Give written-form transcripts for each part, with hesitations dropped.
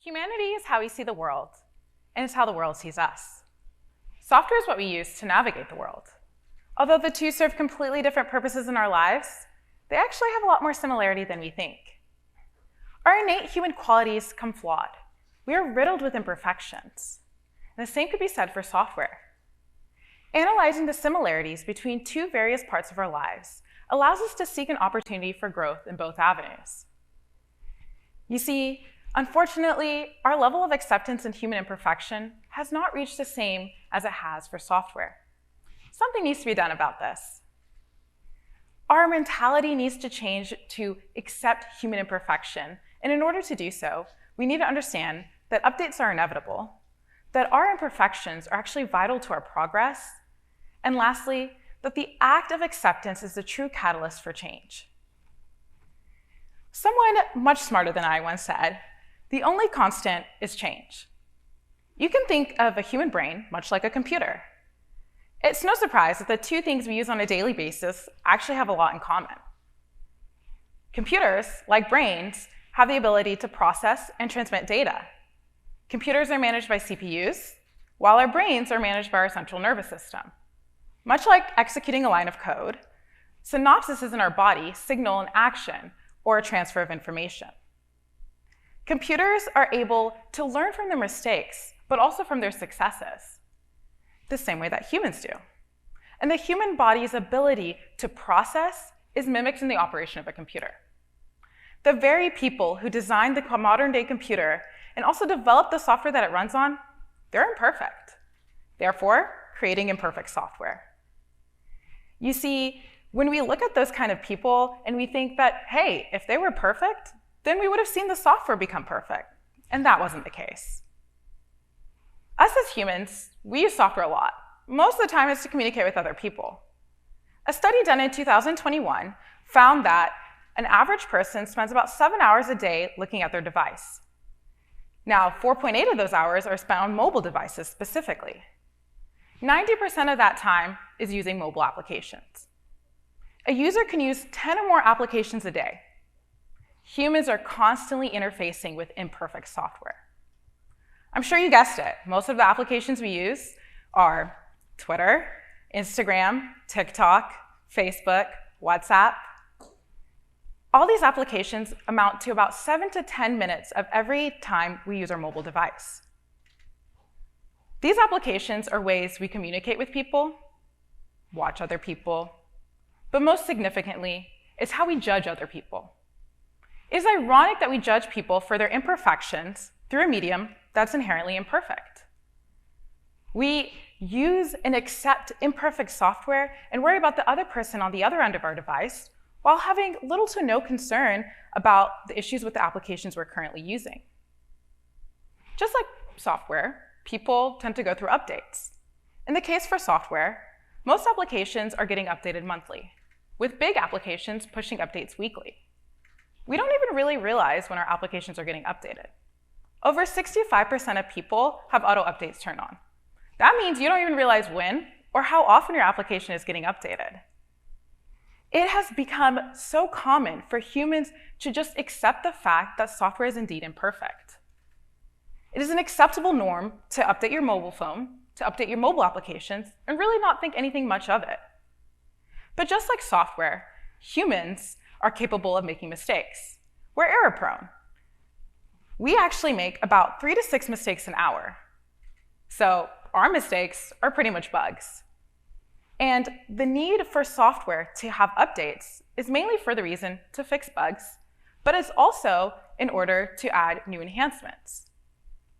Humanity is how we see the world, and it's how the world sees us. Software is what we use to navigate the world. Although the two serve completely different purposes in our lives, they actually have a lot more similarity than we think. Our innate human qualities come flawed. We are riddled with imperfections. And the same could be said for software. Analyzing the similarities between two various parts of our lives allows us to seek an opportunity for growth in both avenues. You see, unfortunately, our level of acceptance in human imperfection has not reached the same as it has for software. Something needs to be done about this. Our mentality needs to change to accept human imperfection, and in order to do so, we need to understand that updates are inevitable, that our imperfections are actually vital to our progress, and lastly, that the act of acceptance is the true catalyst for change. Someone much smarter than I once said, "The only constant is change." You can think of a human brain much like a computer. It's no surprise that the two things we use on a daily basis actually have a lot in common. Computers, like brains, have the ability to process and transmit data. Computers are managed by CPUs, while our brains are managed by our central nervous system. Much like executing a line of code, synapses in our body signal an action or a transfer of information. Computers are able to learn from their mistakes, but also from their successes, the same way that humans do. And the human body's ability to process is mimicked in the operation of a computer. The very people who designed the modern-day computer and also developed the software that it runs on, they're imperfect, therefore creating imperfect software. You see, when we look at those kind of people and we think that, hey, if they were perfect, then we would have seen the software become perfect. And that wasn't the case. Us as humans, we use software a lot. Most of the time it's to communicate with other people. A study done in 2021 found that an average person spends about 7 hours a day looking at their device. Now, 4.8 of those hours are spent on mobile devices specifically. 90% of that time is using mobile applications. A user can use 10 or more applications a day. Humans are constantly interfacing with imperfect software. I'm sure you guessed it. Most of the applications we use are Twitter, Instagram, TikTok, Facebook, WhatsApp. All these applications amount to about 7 to 10 minutes of every time we use our mobile device. These applications are ways we communicate with people, watch other people, but most significantly, it's how we judge other people. It is ironic that we judge people for their imperfections through a medium that's inherently imperfect. We use and accept imperfect software and worry about the other person on the other end of our device while having little to no concern about the issues with the applications we're currently using. Just like software, people tend to go through updates. In the case for software, most applications are getting updated monthly, with big applications pushing updates weekly. We don't even really realize when our applications are getting updated. Over 65% of people have auto updates turned on. That means you don't even realize when or how often your application is getting updated. It has become so common for humans to just accept the fact that software is indeed imperfect. It is an acceptable norm to update your mobile phone, to update your mobile applications, and really not think anything much of it. But just like software, humans are capable of making mistakes. We're error-prone. We actually make about 3 to 6 mistakes an hour. So our mistakes are pretty much bugs. And the need for software to have updates is mainly for the reason to fix bugs, but it's also in order to add new enhancements.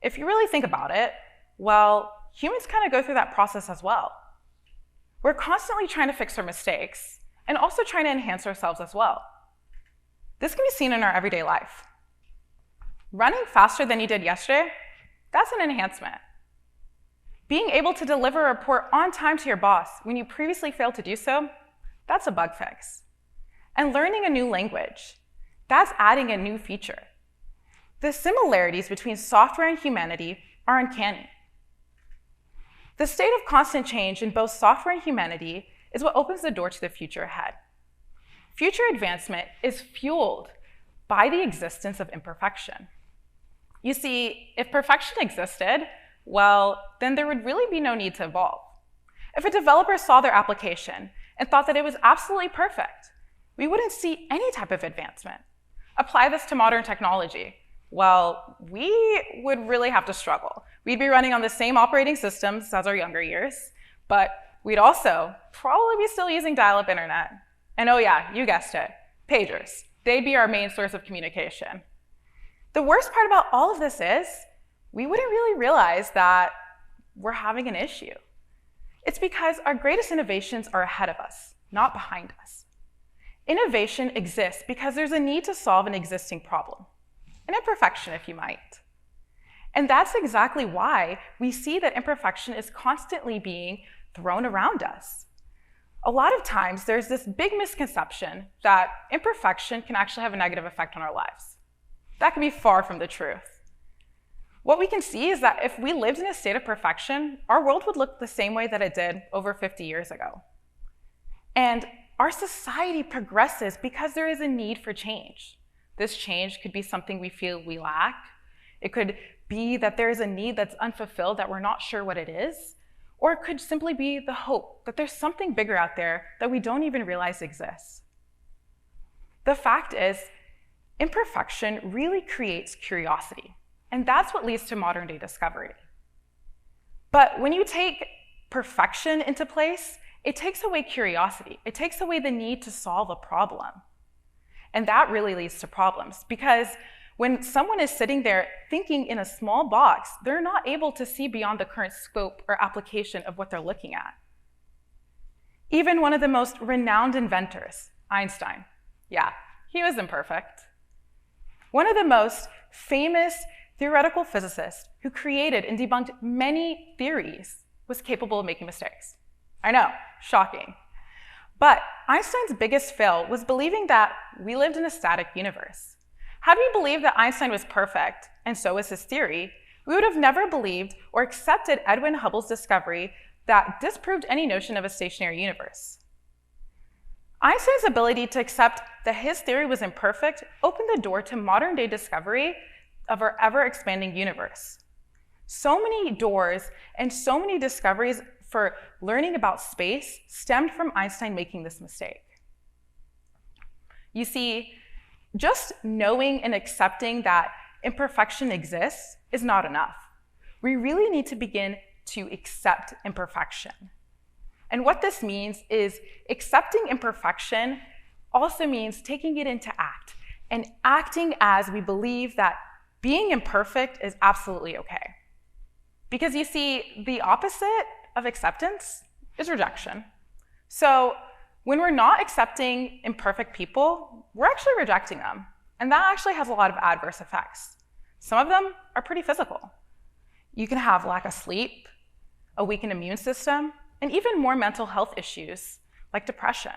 If you really think about it, well, humans kind of go through that process as well. We're constantly trying to fix our mistakes and also trying to enhance ourselves as well. This can be seen in our everyday life. Running faster than you did yesterday, that's an enhancement. Being able to deliver a report on time to your boss when you previously failed to do so, that's a bug fix. And learning a new language, that's adding a new feature. The similarities between software and humanity are uncanny. The state of constant change in both software and humanity is what opens the door to the future ahead. Future advancement is fueled by the existence of imperfection. You see, if perfection existed, well, then there would really be no need to evolve. If a developer saw their application and thought that it was absolutely perfect, we wouldn't see any type of advancement. Apply this to modern technology. Well, we would really have to struggle. We'd be running on the same operating systems as our younger years, but we'd also probably be still using dial-up internet. And oh yeah, you guessed it, pagers. They'd be our main source of communication. The worst part about all of this is we wouldn't really realize that we're having an issue. It's because our greatest innovations are ahead of us, not behind us. Innovation exists because there's a need to solve an existing problem, an imperfection, if you might. And that's exactly why we see that imperfection is constantly being thrown around us. A lot of times, there's this big misconception that imperfection can actually have a negative effect on our lives. That can be far from the truth. What we can see is that if we lived in a state of perfection, our world would look the same way that it did over 50 years ago. And our society progresses because there is a need for change. This change could be something we feel we lack. It could be that there is a need that's unfulfilled that we're not sure what it is. Or it could simply be the hope that there's something bigger out there that we don't even realize exists. The fact is, imperfection really creates curiosity, and that's what leads to modern-day discovery. But when you take perfection into place, it takes away curiosity. It takes away the need to solve a problem. And that really leads to problems, because when someone is sitting there thinking in a small box, they're not able to see beyond the current scope or application of what they're looking at. Even one of the most renowned inventors, Einstein, yeah, he was imperfect. One of the most famous theoretical physicists who created and debunked many theories was capable of making mistakes. I know, shocking. But Einstein's biggest fail was believing that we lived in a static universe. Had we believed that Einstein was perfect, and so was his theory, we would have never believed or accepted Edwin Hubble's discovery that disproved any notion of a stationary universe. Einstein's ability to accept that his theory was imperfect opened the door to modern-day discovery of our ever-expanding universe. So many doors and so many discoveries for learning about space stemmed from Einstein making this mistake. You see, just knowing and accepting that imperfection exists is not enough. We really need to begin to accept imperfection. And what this means is accepting imperfection also means taking it into act and acting as we believe that being imperfect is absolutely okay. Because you see, the opposite of acceptance is rejection. So when we're not accepting imperfect people, we're actually rejecting them. And that actually has a lot of adverse effects. Some of them are pretty physical. You can have lack of sleep, a weakened immune system, and even more mental health issues like depression.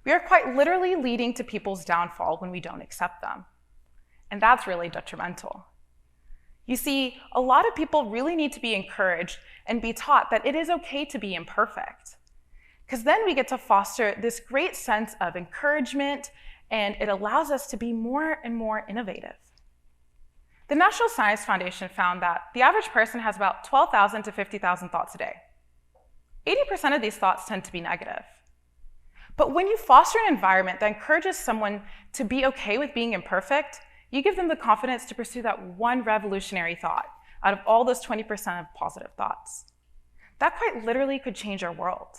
We are quite literally leading to people's downfall when we don't accept them. And that's really detrimental. You see, a lot of people really need to be encouraged and be taught that it is okay to be imperfect. Because then we get to foster this great sense of encouragement, and it allows us to be more and more innovative. The National Science Foundation found that the average person has about 12,000 to 50,000 thoughts a day. 80% of these thoughts tend to be negative. But when you foster an environment that encourages someone to be okay with being imperfect, you give them the confidence to pursue that one revolutionary thought out of all those 20% of positive thoughts. That quite literally could change our world.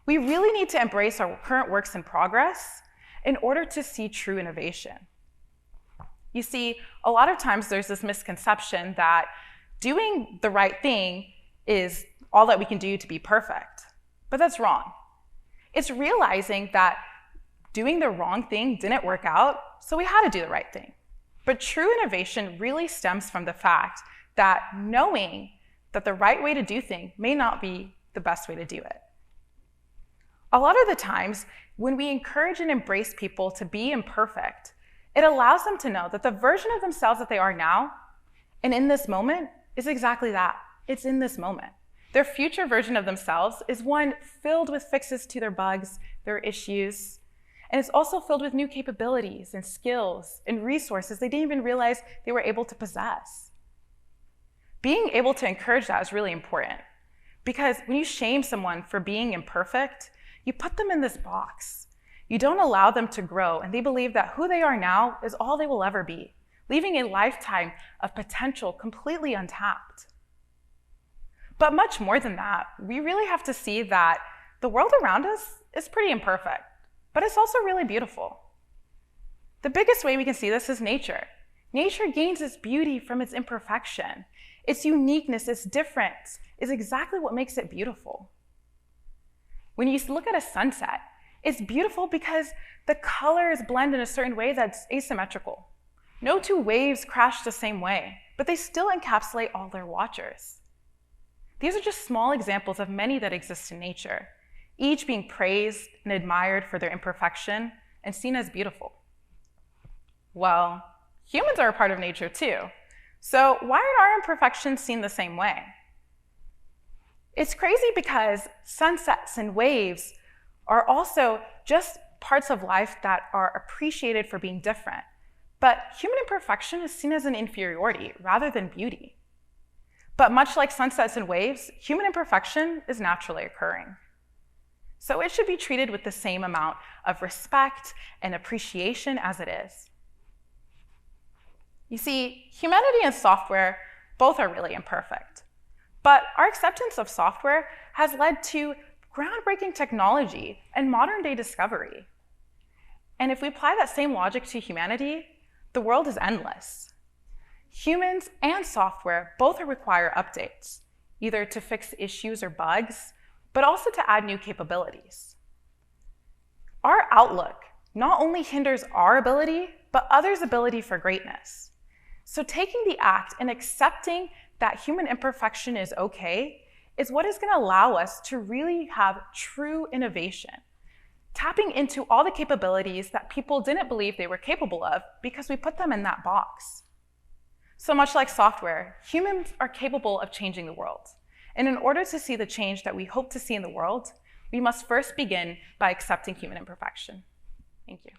We really need to embrace our current works in progress in order to see true innovation. You see, a lot of times there's this misconception that doing the right thing is all that we can do to be perfect. But that's wrong. It's realizing that doing the wrong thing didn't work out, so we had to do the right thing. But true innovation really stems from the fact that knowing that the right way to do things may not be the best way to do it. A lot of the times, when we encourage and embrace people to be imperfect, it allows them to know that the version of themselves that they are now, and in this moment, is exactly that. It's in this moment. Their future version of themselves is one filled with fixes to their bugs, their issues, And it's also filled with new capabilities and skills and resources they didn't even realize they were able to possess. Being able to encourage that is really important, because when you shame someone for being imperfect, you put them in this box. You don't allow them to grow, and they believe that who they are now is all they will ever be, leaving a lifetime of potential completely untapped. But much more than that, we really have to see that the world around us is pretty imperfect, but it's also really beautiful. The biggest way we can see this is nature. Nature gains its beauty from its imperfection. Its uniqueness, its difference, is exactly what makes it beautiful. When you look at a sunset, it's beautiful because the colors blend in a certain way that's asymmetrical. No two waves crash the same way, but they still encapsulate all their watchers. These are just small examples of many that exist in nature, each being praised and admired for their imperfection and seen as beautiful. Well, humans are a part of nature too. So why aren't our imperfections seen the same way? It's crazy because sunsets and waves are also just parts of life that are appreciated for being different. But human imperfection is seen as an inferiority rather than beauty. But much like sunsets and waves, human imperfection is naturally occurring. So it should be treated with the same amount of respect and appreciation as it is. You see, humanity and software both are really imperfect. But our acceptance of software has led to groundbreaking technology and modern-day discovery. And if we apply that same logic to humanity, the world is endless. Humans and software both require updates, either to fix issues or bugs, but also to add new capabilities. Our outlook not only hinders our ability, but others' ability for greatness. So taking the act and accepting that human imperfection is okay is what is going to allow us to really have true innovation, tapping into all the capabilities that people didn't believe they were capable of because we put them in that box. So much like software, humans are capable of changing the world. And in order to see the change that we hope to see in the world, we must first begin by accepting human imperfection. Thank you.